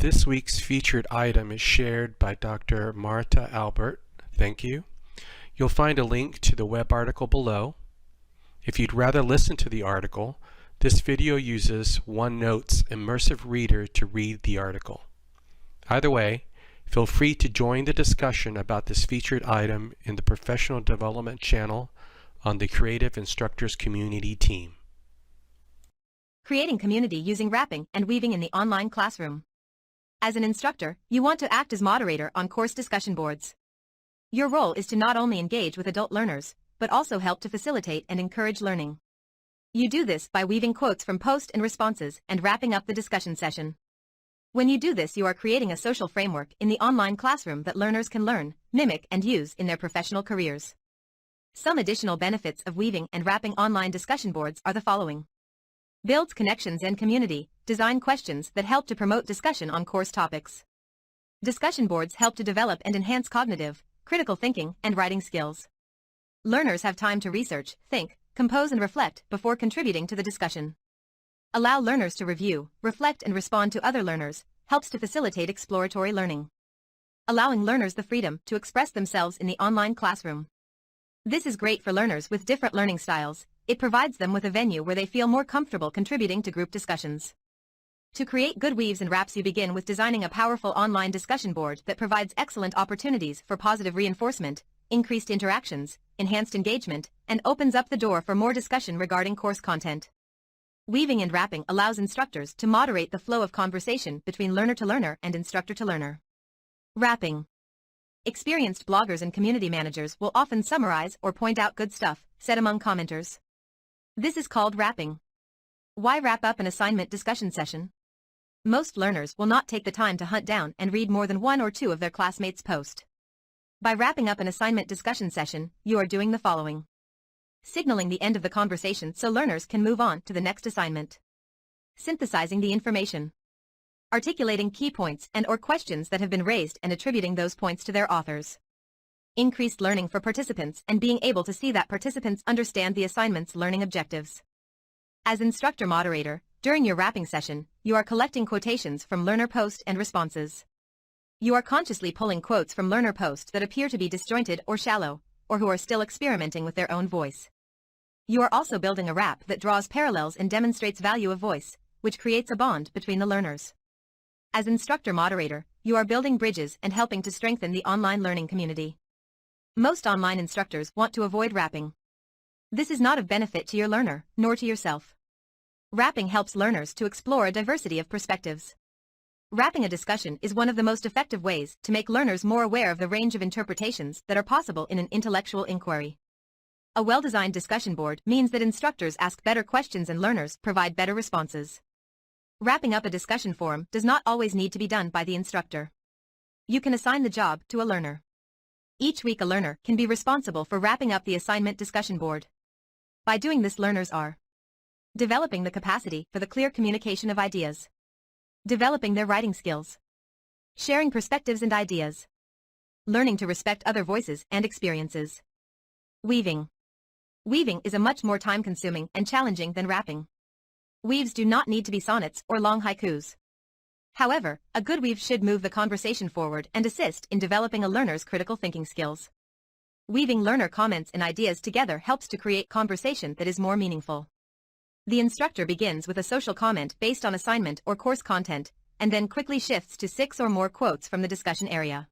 This week's featured item is shared by Dr. Marta Albert. Thank you. You'll find a link to the web article below. If you'd rather listen to the article, this video uses OneNote's immersive reader to read the article. Either way, feel free to join the discussion about this featured item in the Professional Development channel on the Creative Instructors Community team. Creating community using wrapping and weaving in the online classroom. As an instructor, you want to act as moderator on course discussion boards. Your role is to not only engage with adult learners, but also help to facilitate and encourage learning. You do this by weaving quotes from posts and responses and wrapping up the discussion session. When you do this, you are creating a social framework in the online classroom that learners can learn, mimic, and use in their professional careers. Some additional benefits of weaving and wrapping online discussion boards are the following. Builds connections and community. Design questions that help to promote discussion on course topics. Discussion boards help to develop and enhance cognitive, critical thinking, and writing skills. Learners have time to research, think, compose, and reflect before contributing to the discussion. Allow learners to review, reflect, and respond to other learners, helps to facilitate exploratory learning. Allowing learners the freedom to express themselves in the online classroom. This is great for learners with different learning styles. It provides them with a venue where they feel more comfortable contributing to group discussions. To create good weaves and wraps, you begin with designing a powerful online discussion board that provides excellent opportunities for positive reinforcement, increased interactions, enhanced engagement, and opens up the door for more discussion regarding course content. Weaving and wrapping allows instructors to moderate the flow of conversation between learner to learner and instructor to learner. Wrapping. Experienced bloggers and community managers will often summarize or point out good stuff said among commenters. This is called wrapping. Why wrap up an assignment discussion session? Most learners will not take the time to hunt down and read more than one or two of their classmates' posts. By wrapping up an assignment discussion session, you are doing the following. Signaling the end of the conversation so learners can move on to the next assignment. Synthesizing the information. Articulating key points and/or questions that have been raised and attributing those points to their authors. Increased learning for participants and being able to see that participants understand the assignment's learning objectives. As instructor moderator, during your wrapping session, you are collecting quotations from learner posts and responses. You are consciously pulling quotes from learner posts that appear to be disjointed or shallow, or who are still experimenting with their own voice. You are also building a wrap that draws parallels and demonstrates value of voice, which creates a bond between the learners. As instructor moderator, you are building bridges and helping to strengthen the online learning community. Most online instructors want to avoid wrapping. This is not of benefit to your learner, nor to yourself. Wrapping helps learners to explore a diversity of perspectives. Wrapping a discussion is one of the most effective ways to make learners more aware of the range of interpretations that are possible in an intellectual inquiry. A well-designed discussion board means that instructors ask better questions and learners provide better responses. Wrapping up a discussion forum does not always need to be done by the instructor. You can assign the job to a learner. Each week a learner can be responsible for wrapping up the assignment discussion board. By doing this, learners are developing the capacity for the clear communication of ideas, developing their writing skills, sharing perspectives and ideas, learning to respect other voices and experiences. Weaving. Weaving is a much more time-consuming and challenging than wrapping. Weaves do not need to be sonnets or long haikus. However, a good weave should move the conversation forward and assist in developing a learner's critical thinking skills. Weaving learner comments and ideas together helps to create conversation that is more meaningful. The instructor begins with a social comment based on assignment or course content, and then quickly shifts to 6 or more quotes from the discussion area.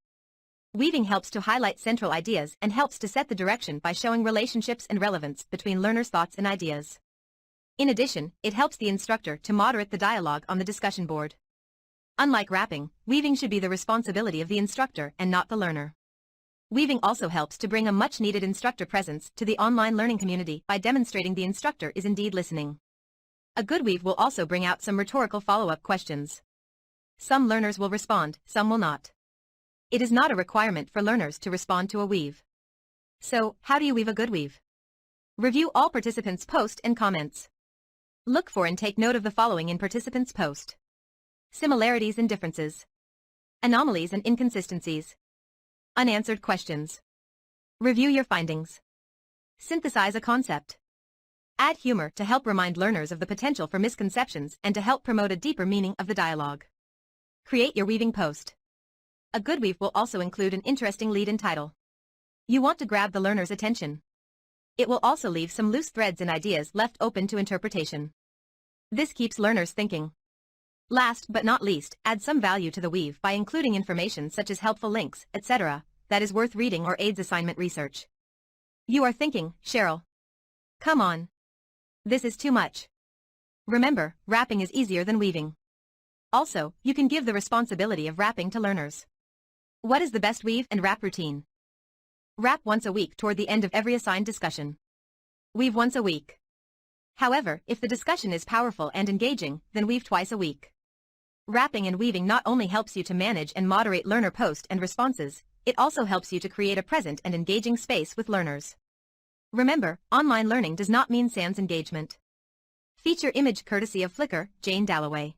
Weaving helps to highlight central ideas and helps to set the direction by showing relationships and relevance between learners' thoughts and ideas. In addition, it helps the instructor to moderate the dialogue on the discussion board. Unlike wrapping, weaving should be the responsibility of the instructor and not the learner. Weaving also helps to bring a much-needed instructor presence to the online learning community by demonstrating the instructor is indeed listening. A good weave will also bring out some rhetorical follow-up questions. Some learners will respond, some will not. It is not a requirement for learners to respond to a weave. So, how do you weave a good weave? Review all participants' posts and comments. Look for and take note of the following in participants' post. Similarities and differences. Anomalies and inconsistencies. Unanswered questions. Review your findings. Synthesize a concept. Add humor to help remind learners of the potential for misconceptions and to help promote a deeper meaning of the dialogue. Create your weaving post. A good weave will also include an interesting lead and title. You want to grab the learner's attention. It will also leave some loose threads and ideas left open to interpretation. This keeps learners thinking. Last but not least, add some value to the weave by including information such as helpful links, etc., that is worth reading or aids assignment research. You are thinking, Cheryl. Come on. This is too much. Remember, wrapping is easier than weaving. Also, you can give the responsibility of wrapping to learners. What is the best weave and wrap routine? Wrap once a week toward the end of every assigned discussion. Weave once a week. However, if the discussion is powerful and engaging, then weave twice a week. Wrapping and weaving not only helps you to manage and moderate learner post and responses, it also helps you to create a present and engaging space with learners. Remember, online learning does not mean sans engagement. Feature image courtesy of Flickr, Jane Dalloway.